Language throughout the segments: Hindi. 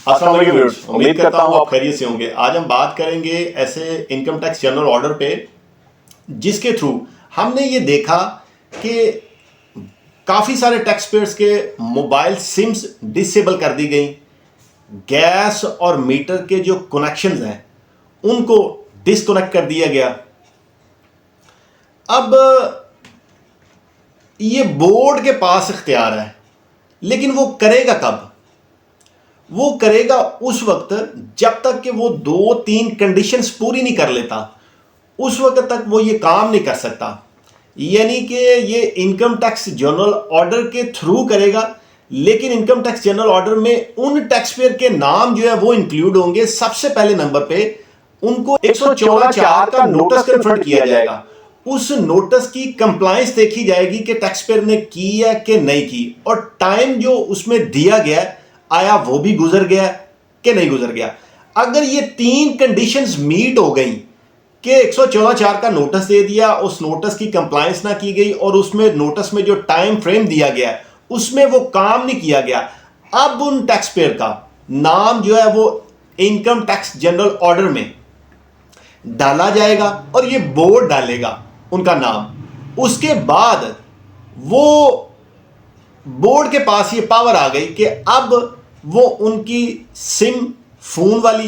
अस्सलाम वालेकुम व्यूअर्स, उम्मीद करता हूँ आप खैरियत से होंगे। आज हम बात करेंगे ऐसे इनकम टैक्स जनरल ऑर्डर पे जिसके थ्रू हमने ये देखा कि काफ़ी सारे टैक्स पेयर्स के मोबाइल सिम्स डिसेबल कर दी गई, गैस और मीटर के जो कनेक्शंस हैं उनको डिसकनेक्ट कर दिया गया। अब ये बोर्ड के पास इख्तियार है, लेकिन वो करेगा कब? वो करेगा उस वक्त जब तक कि वो 2-3 कंडीशंस पूरी नहीं कर लेता, उस वक्त तक वो ये काम नहीं कर सकता। यानी कि ये इनकम टैक्स जनरल ऑर्डर के थ्रू करेगा, लेकिन इनकम टैक्स जनरल ऑर्डर में उन टैक्स पेयर के नाम जो है वो इंक्लूड होंगे। सबसे पहले नंबर पे उनको 114(4) का नोटिस कन्फर्ट किया जाएगा। उस नोटिस की कंप्लायंस देखी जाएगी कि टैक्स पेयर ने की है कि नहीं की, और टाइम जो उसमें दिया गया आया वो भी गुजर गया कि नहीं गुजर गया। अगर ये 3 कंडीशंस मीट हो गई कि 114(4) का नोटिस दे दिया, उस नोटिस की कंप्लायंस ना की गई और उसमें नोटिस में जो टाइम फ्रेम दिया गया उसमें वो काम नहीं किया गया, अब उन टैक्स पेयर का नाम जो है वो इनकम टैक्स जनरल ऑर्डर में डाला जाएगा और ये बोर्ड डालेगा उनका नाम। उसके बाद वो बोर्ड के पास ये पावर आ गई कि अब वो उनकी सिम फोन वाली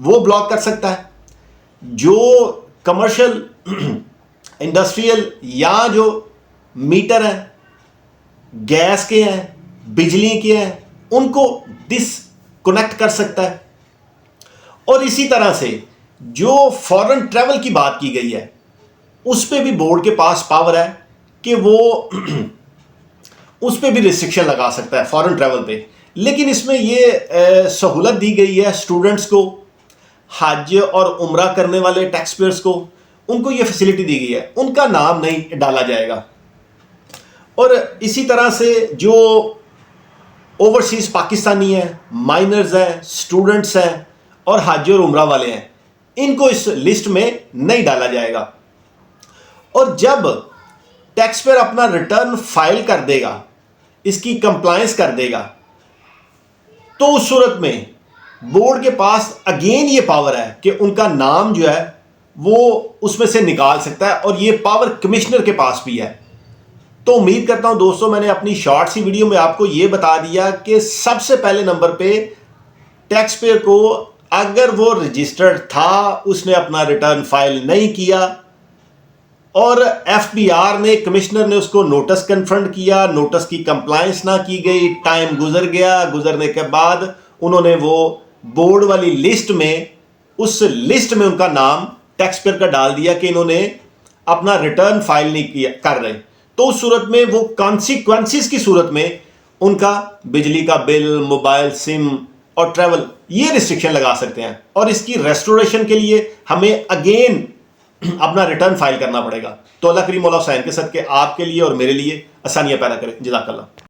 वो ब्लॉक कर सकता है, जो कमर्शियल इंडस्ट्रियल या जो मीटर हैं, गैस के हैं, बिजली के हैं, उनको डिसकनेक्ट कर सकता है। और इसी तरह से जो फॉरेन ट्रैवल की बात की गई है उस पर भी बोर्ड के पास पावर है कि वो उस पर भी रिस्ट्रिक्शन लगा सकता है फॉरेन ट्रैवल पे। लेकिन इसमें ये सहूलत दी गई है स्टूडेंट्स को, हज और उम्रा करने वाले टैक्स पेयर्स को, उनको ये फैसिलिटी दी गई है, उनका नाम नहीं डाला जाएगा। और इसी तरह से जो ओवरसीज पाकिस्तानी हैं, माइनर्स हैं, स्टूडेंट्स हैं और हज और उम्रा वाले हैं, इनको इस लिस्ट में नहीं डाला जाएगा। और जब टैक्स पेयर अपना रिटर्न फाइल कर देगा, इसकी कंप्लायंस कर देगा, तो उस सूरत में बोर्ड के पास अगेन ये पावर है कि उनका नाम जो है वो उसमें से निकाल सकता है, और ये पावर कमिश्नर के पास भी है। तो उम्मीद करता हूं दोस्तों मैंने अपनी शॉर्ट सी वीडियो में आपको ये बता दिया कि सबसे पहले नंबर पे टैक्स पेयर को, अगर वो रजिस्टर्ड था, उसने अपना रिटर्न फाइल नहीं किया और एफबीआर ने, कमिश्नर ने उसको नोटिस कन्फर्ट किया, नोटिस की कंप्लायंस ना की गई, टाइम गुजर गया, गुजरने के बाद उन्होंने वो बोर्ड वाली लिस्ट में, उस लिस्ट में उनका नाम टैक्स पेयर का डाल दिया कि इन्होंने अपना रिटर्न फाइल नहीं किया कर रहे, तो उस सूरत में वो कॉन्सिक्वेंसेस की सूरत में उनका बिजली का बिल, मोबाइल सिम और ट्रैवल, ये रिस्ट्रिक्शन लगा सकते हैं। और इसकी रेस्टोरेशन के लिए हमें अगेन अपना रिटर्न फाइल करना पड़ेगा। तो अल्लाह करीम मौला हुसैन के सदके आपके लिए और मेरे लिए आसानियां पैदा करें। जज़ाकल्लाह।